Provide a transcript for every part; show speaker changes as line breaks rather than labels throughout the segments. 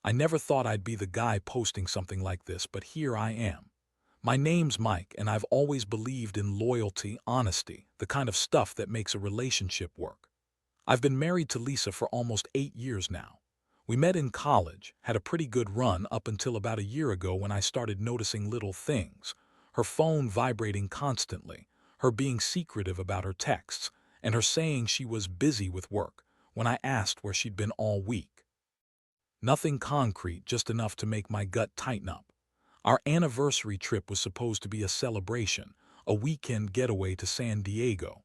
I never thought I'd be the guy posting something like this, but here I am. My name's Mike, and I've always believed in loyalty, honesty, the kind of stuff that makes a relationship work. I've been married to Lisa for almost 8 years now. We met in college, had a pretty good run up until about a year ago when I started noticing little things. Her phone vibrating constantly, her being secretive about her texts, and her saying she was busy with work when I asked where she'd been all week. Nothing concrete, just enough to make my gut tighten up. Our anniversary trip was supposed to be a celebration, a weekend getaway to San Diego.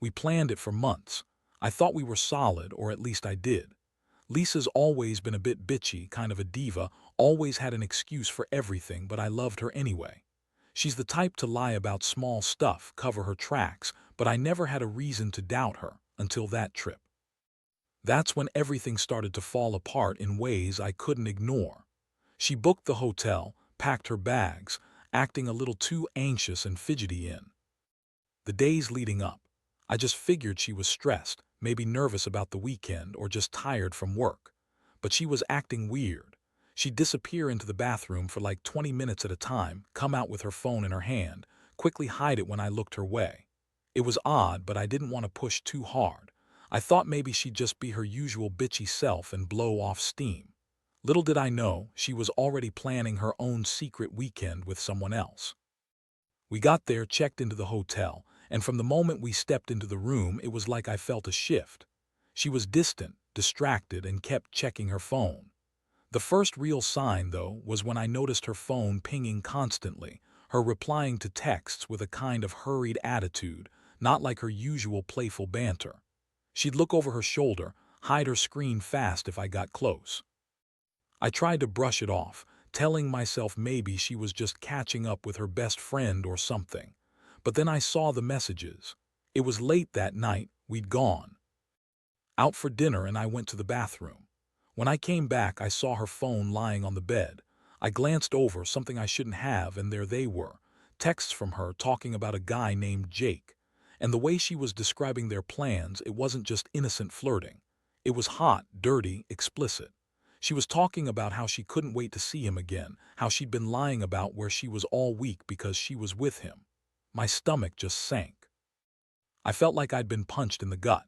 We planned it for months. I thought we were solid, or at least I did. Lisa's always been a bit bitchy, kind of a diva, always had an excuse for everything, but I loved her anyway. She's the type to lie about small stuff, cover her tracks, but I never had a reason to doubt her until that trip. That's when everything started to fall apart in ways I couldn't ignore. She booked the hotel, packed her bags, acting a little too anxious and fidgety in. The days leading up, I just figured she was stressed, maybe nervous about the weekend or just tired from work. But she was acting weird. She'd disappear into the bathroom for like 20 minutes at a time, come out with her phone in her hand, quickly hide it when I looked her way. It was odd, but I didn't want to push too hard. I thought maybe she'd just be her usual bitchy self and blow off steam. Little did I know, she was already planning her own secret weekend with someone else. We got there, checked into the hotel, and from the moment we stepped into the room, it was like I felt a shift. She was distant, distracted, and kept checking her phone. The first real sign, though, was when I noticed her phone pinging constantly, her replying to texts with a kind of hurried attitude, not like her usual playful banter. She'd look over her shoulder, hide her screen fast if I got close. I tried to brush it off, telling myself maybe she was just catching up with her best friend or something. But then I saw the messages. It was late that night, we'd gone out for dinner, and I went to the bathroom. When I came back, I saw her phone lying on the bed. I glanced over, something I shouldn't have, and there they were. Texts from her talking about a guy named Jake. And the way she was describing their plans, it wasn't just innocent flirting. It was hot, dirty, explicit. She was talking about how she couldn't wait to see him again, how she'd been lying about where she was all week because she was with him. My stomach just sank. I felt like I'd been punched in the gut.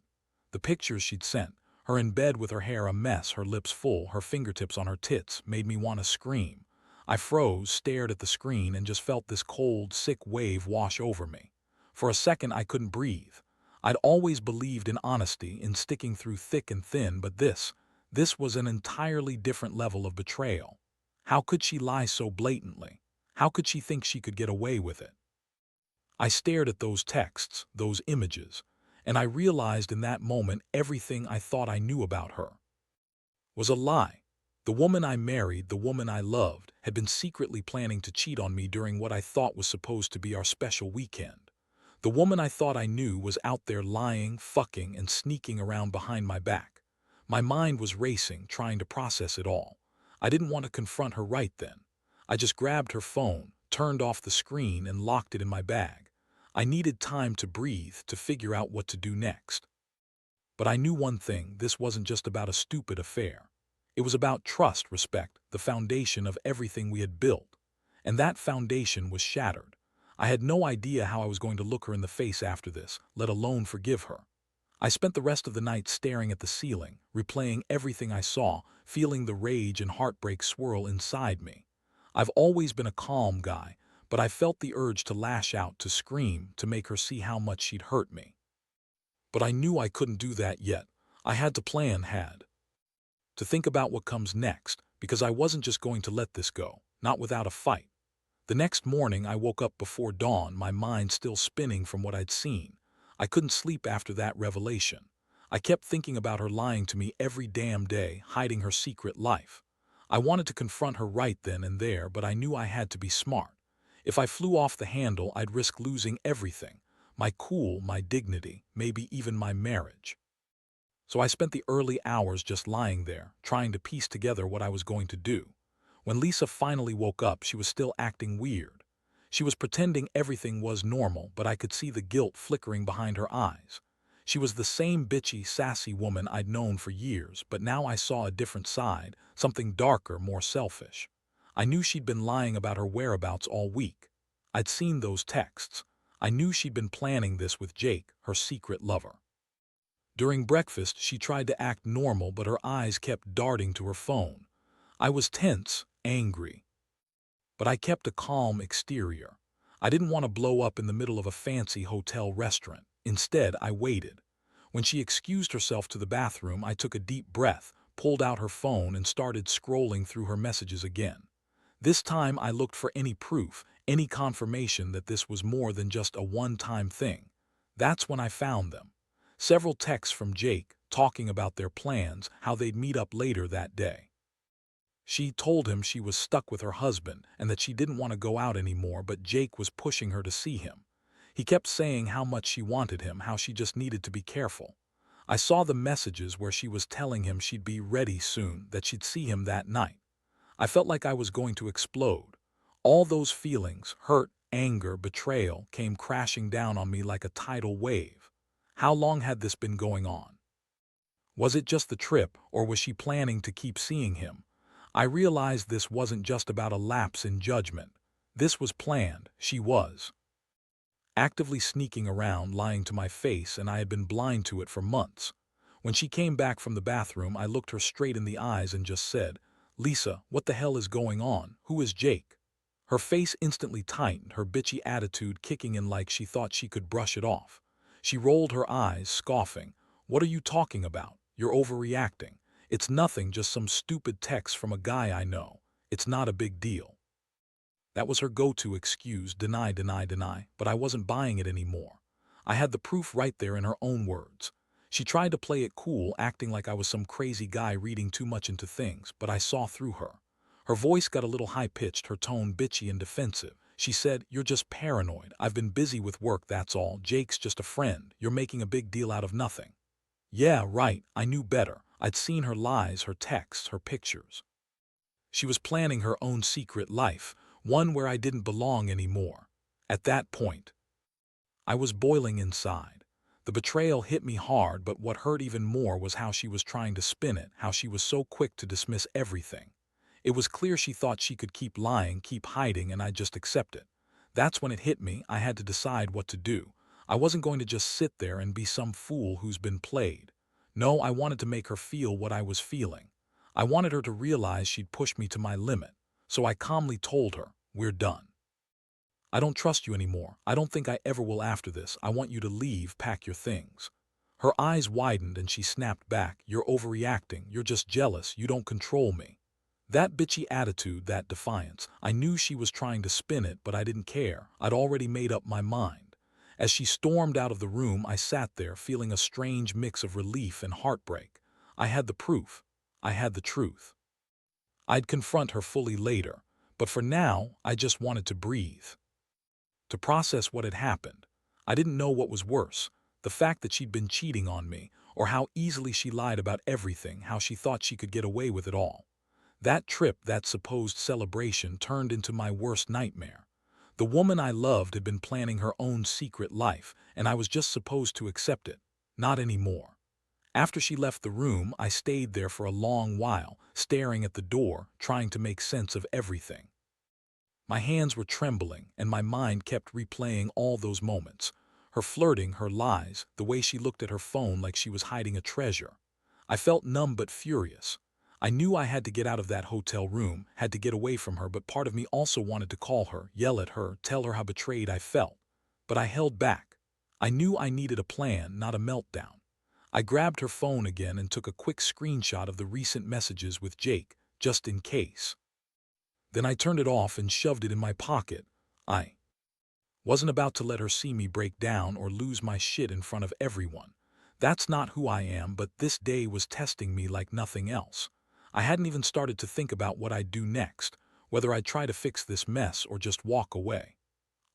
The pictures she'd sent, her in bed with her hair a mess, her lips full, her fingertips on her tits, made me want to scream. I froze, stared at the screen, and just felt this cold, sick wave wash over me. For a second, I couldn't breathe. I'd always believed in honesty, in sticking through thick and thin, but this was an entirely different level of betrayal. How could she lie so blatantly? How could she think she could get away with it? I stared at those texts, those images, and I realized in that moment everything I thought I knew about her was a lie. The woman I married, the woman I loved, had been secretly planning to cheat on me during what I thought was supposed to be our special weekend. The woman I thought I knew was out there lying, fucking, and sneaking around behind my back. My mind was racing, trying to process it all. I didn't want to confront her right then. I just grabbed her phone, turned off the screen, and locked it in my bag. I needed time to breathe, to figure out what to do next. But I knew one thing: this wasn't just about a stupid affair. It was about trust, respect, the foundation of everything we had built. And that foundation was shattered. I had no idea how I was going to look her in the face after this, let alone forgive her. I spent the rest of the night staring at the ceiling, replaying everything I saw, feeling the rage and heartbreak swirl inside me. I've always been a calm guy, but I felt the urge to lash out, to scream, to make her see how much she'd hurt me. But I knew I couldn't do that yet. I had to plan, to think about what comes next, because I wasn't just going to let this go, not without a fight. The next morning I woke up before dawn, my mind still spinning from what I'd seen. I couldn't sleep after that revelation. I kept thinking about her lying to me every damn day, hiding her secret life. I wanted to confront her right then and there, but I knew I had to be smart. If I flew off the handle, I'd risk losing everything: my cool, my dignity, maybe even my marriage. So I spent the early hours just lying there, trying to piece together what I was going to do. When Lisa finally woke up, she was still acting weird. She was pretending everything was normal, but I could see the guilt flickering behind her eyes. She was the same bitchy, sassy woman I'd known for years, but now I saw a different side, something darker, more selfish. I knew she'd been lying about her whereabouts all week. I'd seen those texts. I knew she'd been planning this with Jake, her secret lover. During breakfast, she tried to act normal, but her eyes kept darting to her phone. I was tense, angry. But I kept a calm exterior. I didn't want to blow up in the middle of a fancy hotel restaurant. Instead, I waited. When she excused herself to the bathroom, I took a deep breath, pulled out her phone, and started scrolling through her messages again. This time I looked for any proof, any confirmation that this was more than just a one-time thing. That's when I found them. Several texts from Jake, talking about their plans, how they'd meet up later that day. She told him she was stuck with her husband and that she didn't want to go out anymore, but Jake was pushing her to see him. He kept saying how much she wanted him, how she just needed to be careful. I saw the messages where she was telling him she'd be ready soon, that she'd see him that night. I felt like I was going to explode. All those feelings, hurt, anger, betrayal, came crashing down on me like a tidal wave. How long had this been going on? Was it just the trip, or was she planning to keep seeing him? I realized this wasn't just about a lapse in judgment. This was planned. She was actively sneaking around, lying to my face, and I had been blind to it for months. When she came back from the bathroom, I looked her straight in the eyes and just said, "Lisa, what the hell is going on? Who is Jake?" Her face instantly tightened, her bitchy attitude kicking in like she thought she could brush it off. She rolled her eyes, scoffing. "What are you talking about? You're overreacting. It's nothing, just some stupid text from a guy I know. It's not a big deal." That was her go-to excuse, deny, deny, deny, but I wasn't buying it anymore. I had the proof right there in her own words. She tried to play it cool, acting like I was some crazy guy reading too much into things, but I saw through her. Her voice got a little high-pitched, her tone bitchy and defensive. She said, "You're just paranoid. I've been busy with work, that's all. Jake's just a friend. You're making a big deal out of nothing." Yeah, right, I knew better. I'd seen her lies, her texts, her pictures. She was planning her own secret life, one where I didn't belong anymore. At that point, I was boiling inside. The betrayal hit me hard, but what hurt even more was how she was trying to spin it, how she was so quick to dismiss everything. It was clear she thought she could keep lying, keep hiding, and I'd just accept it. That's when it hit me. I had to decide what to do. I wasn't going to just sit there and be some fool who's been played. No, I wanted to make her feel what I was feeling. I wanted her to realize she'd pushed me to my limit. So I calmly told her, "We're done. I don't trust you anymore. I don't think I ever will after this. I want you to leave, pack your things." Her eyes widened and she snapped back, "You're overreacting. You're just jealous. You don't control me." That bitchy attitude, that defiance, I knew she was trying to spin it, but I didn't care. I'd already made up my mind. As she stormed out of the room, I sat there feeling a strange mix of relief and heartbreak. I had the proof. I had the truth. I'd confront her fully later, but for now, I just wanted to breathe, to process what had happened. I didn't know what was worse, the fact that she'd been cheating on me, or how easily she lied about everything, how she thought she could get away with it all. That trip, that supposed celebration, turned into my worst nightmare. The woman I loved had been planning her own secret life, and I was just supposed to accept it. Not anymore. After she left the room, I stayed there for a long while, staring at the door, trying to make sense of everything. My hands were trembling, and my mind kept replaying all those moments. Her flirting, her lies, the way she looked at her phone like she was hiding a treasure. I felt numb but furious. I knew I had to get out of that hotel room, had to get away from her, but part of me also wanted to call her, yell at her, tell her how betrayed I felt. But I held back. I knew I needed a plan, not a meltdown. I grabbed her phone again and took a quick screenshot of the recent messages with Jake, just in case. Then I turned it off and shoved it in my pocket. I wasn't about to let her see me break down or lose my shit in front of everyone. That's not who I am, but this day was testing me like nothing else. I hadn't even started to think about what I'd do next, whether I'd try to fix this mess or just walk away.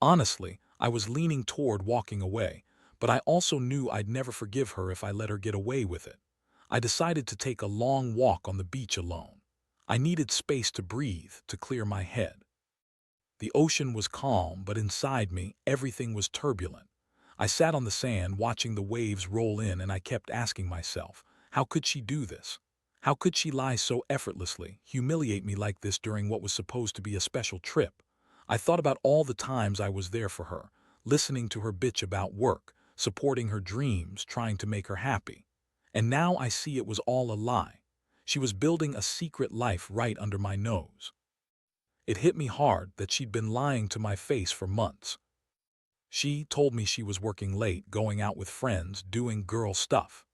Honestly, I was leaning toward walking away, but I also knew I'd never forgive her if I let her get away with it. I decided to take a long walk on the beach alone. I needed space to breathe, to clear my head. The ocean was calm, but inside me, everything was turbulent. I sat on the sand watching the waves roll in, and I kept asking myself, how could she do this? How could she lie so effortlessly, humiliate me like this during what was supposed to be a special trip? I thought about all the times I was there for her, listening to her bitch about work, supporting her dreams, trying to make her happy. And now I see it was all a lie. She was building a secret life right under my nose. It hit me hard that she'd been lying to my face for months. She told me she was working late, going out with friends, doing girl stuff.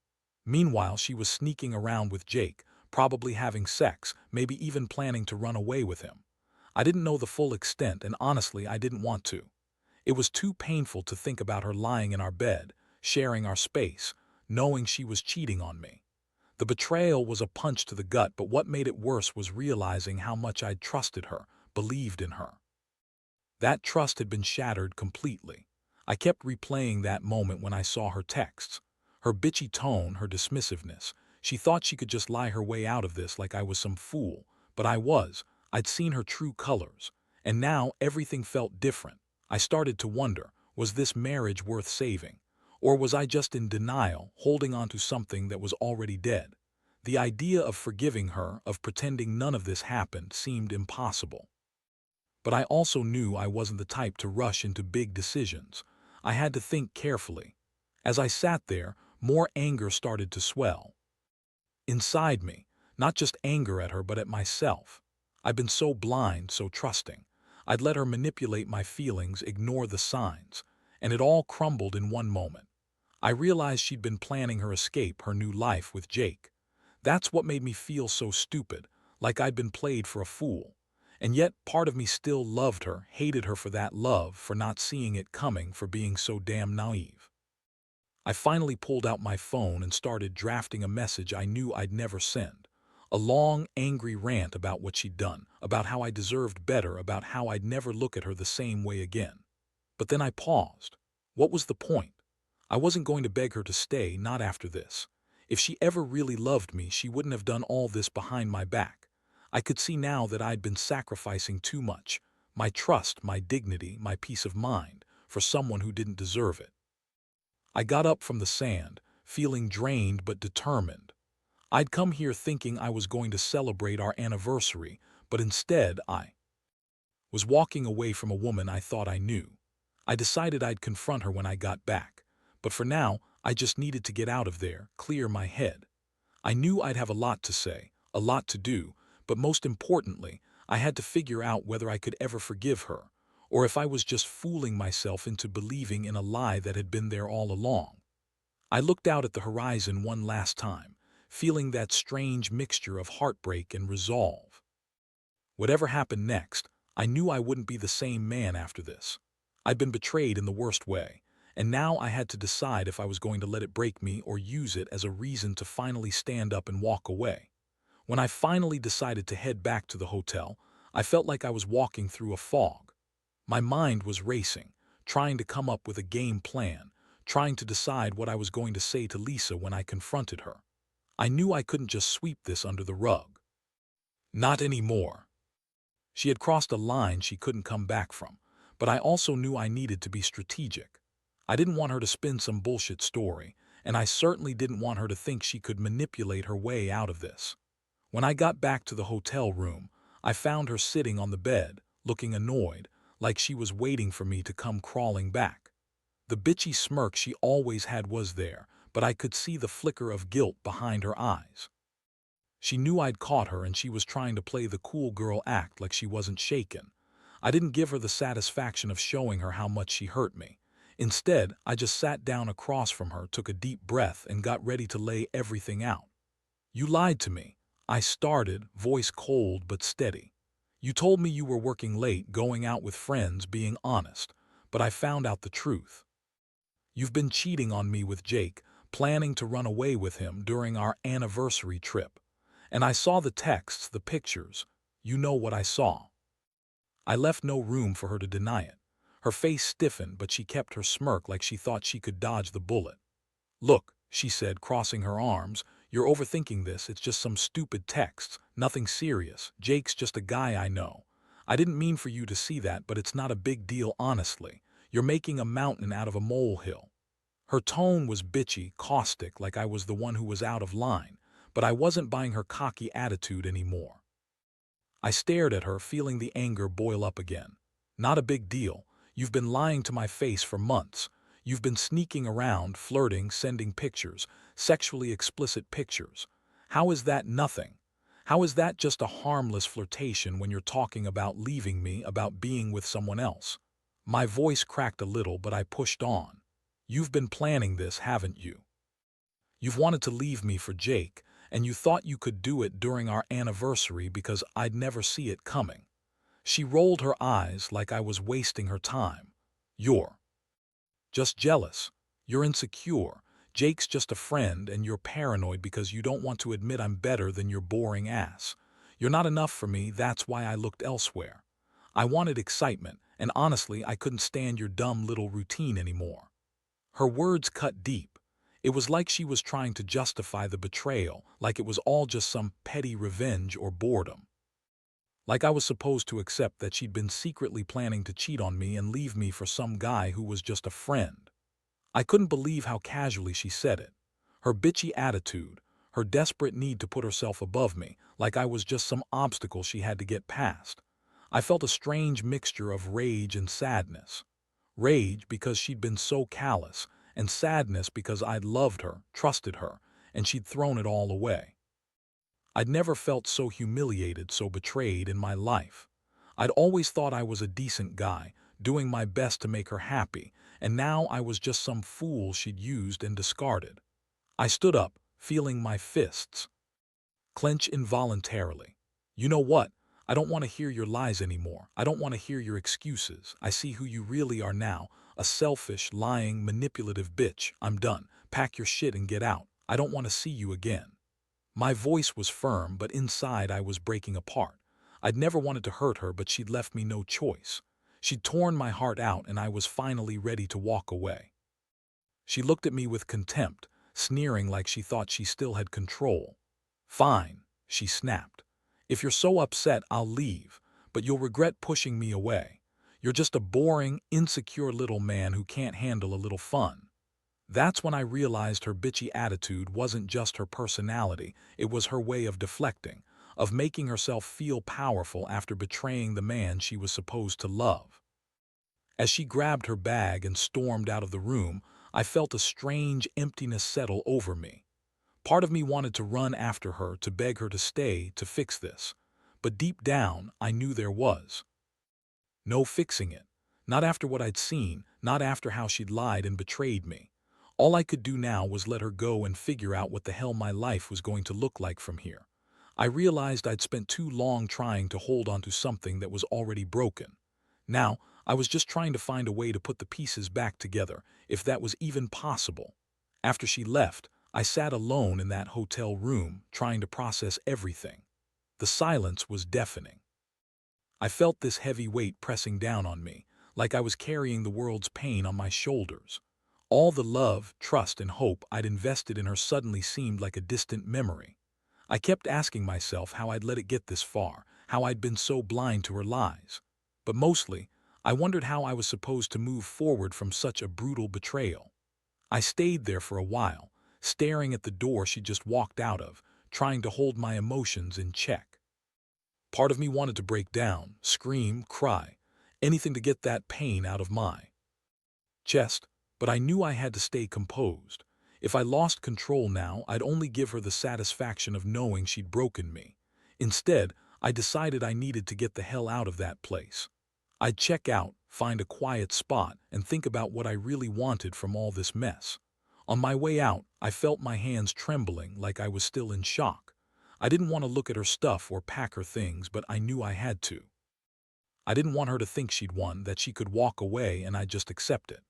Meanwhile, she was sneaking around with Jake, probably having sex, maybe even planning to run away with him. I didn't know the full extent, and honestly, I didn't want to. It was too painful to think about her lying in our bed, sharing our space, knowing she was cheating on me. The betrayal was a punch to the gut, but what made it worse was realizing how much I'd trusted her, believed in her. That trust had been shattered completely. I kept replaying that moment when I saw her texts. Her bitchy tone, her dismissiveness. She thought she could just lie her way out of this like I was some fool, but I was. I'd seen her true colors. And now everything felt different. I started to wonder, was this marriage worth saving? Or was I just in denial, holding on to something that was already dead? The idea of forgiving her, of pretending none of this happened, seemed impossible. But I also knew I wasn't the type to rush into big decisions. I had to think carefully. As I sat there, more anger started to swell. Inside me, not just anger at her but at myself. I'd been so blind, so trusting. I'd let her manipulate my feelings, ignore the signs, and it all crumbled in one moment. I realized she'd been planning her escape, her new life with Jake. That's what made me feel so stupid, like I'd been played for a fool. And yet, part of me still loved her, hated her for that love, for not seeing it coming, for being so damn naive. I finally pulled out my phone and started drafting a message I knew I'd never send. A long, angry rant about what she'd done, about how I deserved better, about how I'd never look at her the same way again. But then I paused. What was the point? I wasn't going to beg her to stay, not after this. If she ever really loved me, she wouldn't have done all this behind my back. I could see now that I'd been sacrificing too much, my trust, my dignity, my peace of mind, for someone who didn't deserve it. I got up from the sand, feeling drained but determined. I'd come here thinking I was going to celebrate our anniversary, but instead I was walking away from a woman I thought I knew. I decided I'd confront her when I got back, but for now, I just needed to get out of there, clear my head. I knew I'd have a lot to say, a lot to do, but most importantly, I had to figure out whether I could ever forgive her, or if I was just fooling myself into believing in a lie that had been there all along. I looked out at the horizon one last time, feeling that strange mixture of heartbreak and resolve. Whatever happened next, I knew I wouldn't be the same man after this. I'd been betrayed in the worst way, and now I had to decide if I was going to let it break me or use it as a reason to finally stand up and walk away. When I finally decided to head back to the hotel, I felt like I was walking through a fog. My mind was racing, trying to come up with a game plan, trying to decide what I was going to say to Lisa when I confronted her. I knew I couldn't just sweep this under the rug. Not anymore. She had crossed a line she couldn't come back from, but I also knew I needed to be strategic. I didn't want her to spin some bullshit story, and I certainly didn't want her to think she could manipulate her way out of this. When I got back to the hotel room, I found her sitting on the bed, looking annoyed, like she was waiting for me to come crawling back. The bitchy smirk she always had was there, but I could see the flicker of guilt behind her eyes. She knew I'd caught her and she was trying to play the cool girl act like she wasn't shaken. I didn't give her the satisfaction of showing her how much she hurt me. Instead, I just sat down across from her, took a deep breath, and got ready to lay everything out. "You lied to me," I started, voice cold but steady. "You told me you were working late, going out with friends, being honest, but I found out the truth. You've been cheating on me with Jake, planning to run away with him during our anniversary trip. And I saw the texts, the pictures. You know what I saw." I left no room for her to deny it. Her face stiffened, but she kept her smirk like she thought she could dodge the bullet. "Look," she said, crossing her arms, "you're overthinking this. It's just some stupid texts, nothing serious. Jake's just a guy I know. I didn't mean for you to see that, but it's not a big deal, honestly. You're making a mountain out of a molehill. Her tone was bitchy, caustic, like I was the one who was out of line, but I wasn't buying her cocky attitude anymore. I stared at her, feeling the anger boil up again. Not a big deal. You've been lying to my face for months. You've been sneaking around, flirting, sending pictures, sexually explicit pictures. How is that nothing? How is that just a harmless flirtation when you're talking about leaving me, about being with someone else? My voice cracked a little, but I pushed on. You've been planning this, haven't you? You've wanted to leave me for Jake, and you thought you could do it during our anniversary because I'd never see it coming. She rolled her eyes like I was wasting her time. You're just jealous. You're insecure. Jake's just a friend, and you're paranoid because you don't want to admit I'm better than your boring ass. You're not enough for me, that's why I looked elsewhere. I wanted excitement, and honestly, I couldn't stand your dumb little routine anymore. Her words cut deep. It was like she was trying to justify the betrayal, like it was all just some petty revenge or boredom. Like I was supposed to accept that she'd been secretly planning to cheat on me and leave me for some guy who was just a friend. I couldn't believe how casually she said it. Her bitchy attitude, her desperate need to put herself above me, like I was just some obstacle she had to get past. I felt a strange mixture of rage and sadness. Rage because she'd been so callous, and sadness because I'd loved her, trusted her, and she'd thrown it all away. I'd never felt so humiliated, so betrayed in my life. I'd always thought I was a decent guy, doing my best to make her happy, and now I was just some fool she'd used and discarded. I stood up, feeling my fists clench involuntarily. You know what? I don't want to hear your lies anymore. I don't want to hear your excuses. I see who you really are now. A selfish, lying, manipulative bitch. I'm done. Pack your shit and get out. I don't want to see you again. My voice was firm, but inside I was breaking apart. I'd never wanted to hurt her, but she'd left me no choice. She'd torn my heart out, and I was finally ready to walk away. She looked at me with contempt, sneering like she thought she still had control. Fine, she snapped. If you're so upset, I'll leave, but you'll regret pushing me away. You're just a boring, insecure little man who can't handle a little fun. That's when I realized her bitchy attitude wasn't just her personality, it was her way of deflecting, of making herself feel powerful after betraying the man she was supposed to love. As she grabbed her bag and stormed out of the room, I felt a strange emptiness settle over me. Part of me wanted to run after her, to beg her to stay, to fix this. But deep down, I knew there was no fixing it. Not after what I'd seen, not after how she'd lied and betrayed me. All I could do now was let her go and figure out what the hell my life was going to look like from here. I realized I'd spent too long trying to hold on to something that was already broken. Now, I was just trying to find a way to put the pieces back together, if that was even possible. After she left, I sat alone in that hotel room, trying to process everything. The silence was deafening. I felt this heavy weight pressing down on me, like I was carrying the world's pain on my shoulders. All the love, trust, and hope I'd invested in her suddenly seemed like a distant memory. I kept asking myself how I'd let it get this far, how I'd been so blind to her lies. But mostly, I wondered how I was supposed to move forward from such a brutal betrayal. I stayed there for a while, staring at the door she just walked out of, trying to hold my emotions in check. Part of me wanted to break down, scream, cry, anything to get that pain out of my chest, but I knew I had to stay composed. If I lost control now, I'd only give her the satisfaction of knowing she'd broken me. Instead, I decided I needed to get the hell out of that place. I'd check out, find a quiet spot, and think about what I really wanted from all this mess. On my way out, I felt my hands trembling like I was still in shock. I didn't want to look at her stuff or pack her things, but I knew I had to. I didn't want her to think she'd won, that she could walk away and I'd just accept it.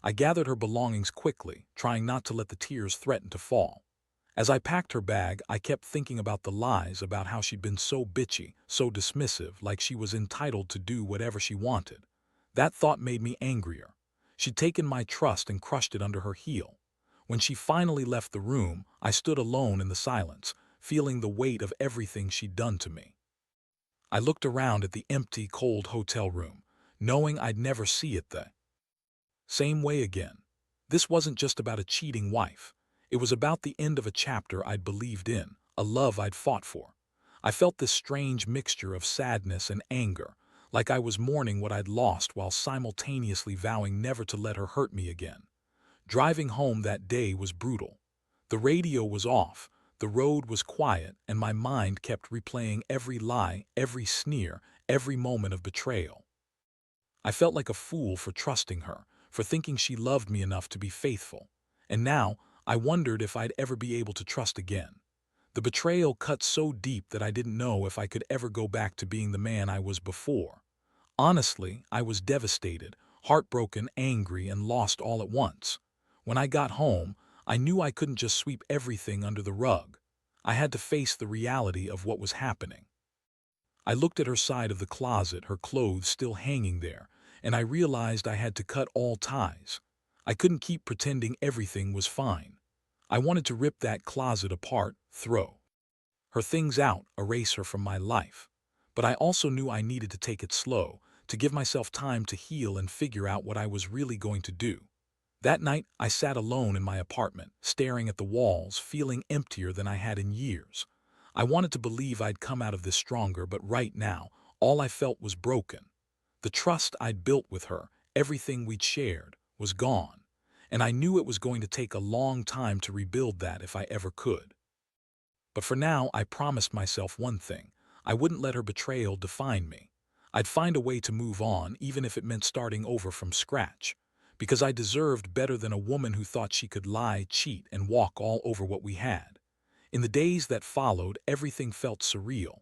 I gathered her belongings quickly, trying not to let the tears threaten to fall. As I packed her bag, I kept thinking about the lies, about how she'd been so bitchy, so dismissive, like she was entitled to do whatever she wanted. That thought made me angrier. She'd taken my trust and crushed it under her heel. When she finally left the room, I stood alone in the silence, feeling the weight of everything she'd done to me. I looked around at the empty, cold hotel room, knowing I'd never see it the same way again. This wasn't just about a cheating wife. It was about the end of a chapter I'd believed in, a love I'd fought for. I felt this strange mixture of sadness and anger, like I was mourning what I'd lost while simultaneously vowing never to let her hurt me again. Driving home that day was brutal. The radio was off, the road was quiet, and my mind kept replaying every lie, every sneer, every moment of betrayal. I felt like a fool for trusting her, for thinking she loved me enough to be faithful. And now, I wondered if I'd ever be able to trust again. The betrayal cut so deep that I didn't know if I could ever go back to being the man I was before. Honestly, I was devastated, heartbroken, angry, and lost all at once. When I got home, I knew I couldn't just sweep everything under the rug. I had to face the reality of what was happening. I looked at her side of the closet, her clothes still hanging there, and I realized I had to cut all ties. I couldn't keep pretending everything was fine. I wanted to rip that closet apart, throw her things out, erase her from my life. But I also knew I needed to take it slow, to give myself time to heal and figure out what I was really going to do. That night, I sat alone in my apartment, staring at the walls, feeling emptier than I had in years. I wanted to believe I'd come out of this stronger, but right now, all I felt was broken. The trust I'd built with her, everything we'd shared, was gone. And I knew it was going to take a long time to rebuild that if I ever could. But for now, I promised myself one thing. I wouldn't let her betrayal define me. I'd find a way to move on, even if it meant starting over from scratch. Because I deserved better than a woman who thought she could lie, cheat, and walk all over what we had. In the days that followed, everything felt surreal.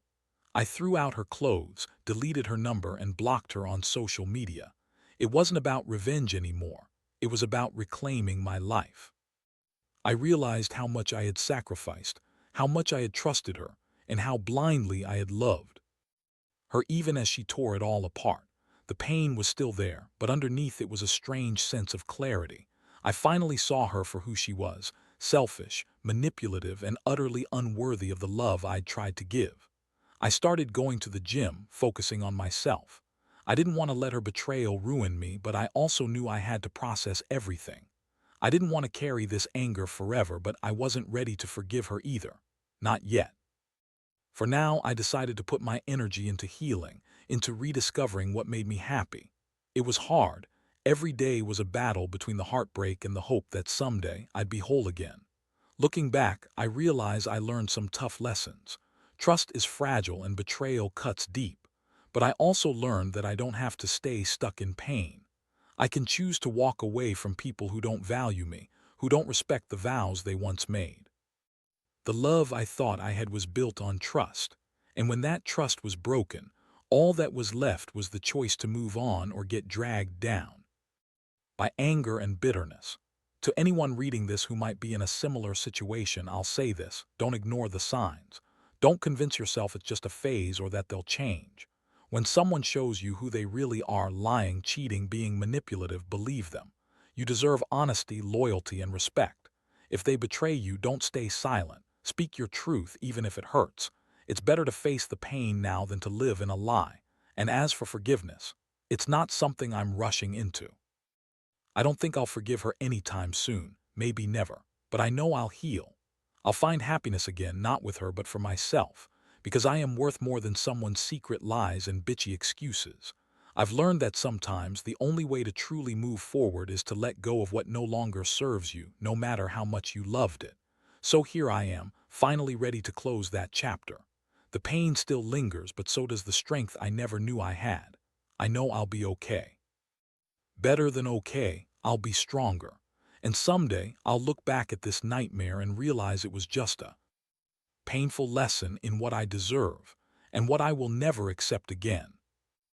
I threw out her clothes, deleted her number, and blocked her on social media. It wasn't about revenge anymore. It was about reclaiming my life. I realized how much I had sacrificed, how much I had trusted her, and how blindly I had loved her even as she tore it all apart. The pain was still there, but underneath it was a strange sense of clarity. I finally saw her for who she was, selfish, manipulative, and utterly unworthy of the love I'd tried to give. I started going to the gym, focusing on myself. I didn't want to let her betrayal ruin me, but I also knew I had to process everything. I didn't want to carry this anger forever, but I wasn't ready to forgive her either. Not yet. For now, I decided to put my energy into healing, into rediscovering what made me happy. It was hard. Every day was a battle between the heartbreak and the hope that someday I'd be whole again. Looking back, I realize I learned some tough lessons. Trust is fragile and betrayal cuts deep. But I also learned that I don't have to stay stuck in pain. I can choose to walk away from people who don't value me, who don't respect the vows they once made. The love I thought I had was built on trust, and when that trust was broken, all that was left was the choice to move on or get dragged down by anger and bitterness. To anyone reading this who might be in a similar situation, I'll say this: don't ignore the signs. Don't convince yourself it's just a phase or that they'll change. When someone shows you who they really are, lying, cheating, being manipulative, believe them. You deserve honesty, loyalty, and respect. If they betray you, don't stay silent. Speak your truth even if it hurts. It's better to face the pain now than to live in a lie. And as for forgiveness, it's not something I'm rushing into. I don't think I'll forgive her anytime soon, maybe never, but I know I'll heal. I'll find happiness again, not with her but for myself, because I am worth more than someone's secret lies and bitchy excuses. I've learned that sometimes the only way to truly move forward is to let go of what no longer serves you, no matter how much you loved it. So here I am, finally ready to close that chapter. The pain still lingers, but so does the strength I never knew I had. I know I'll be okay. Better than okay, I'll be stronger. And someday, I'll look back at this nightmare and realize it was just a painful lesson in what I deserve and what I will never accept again.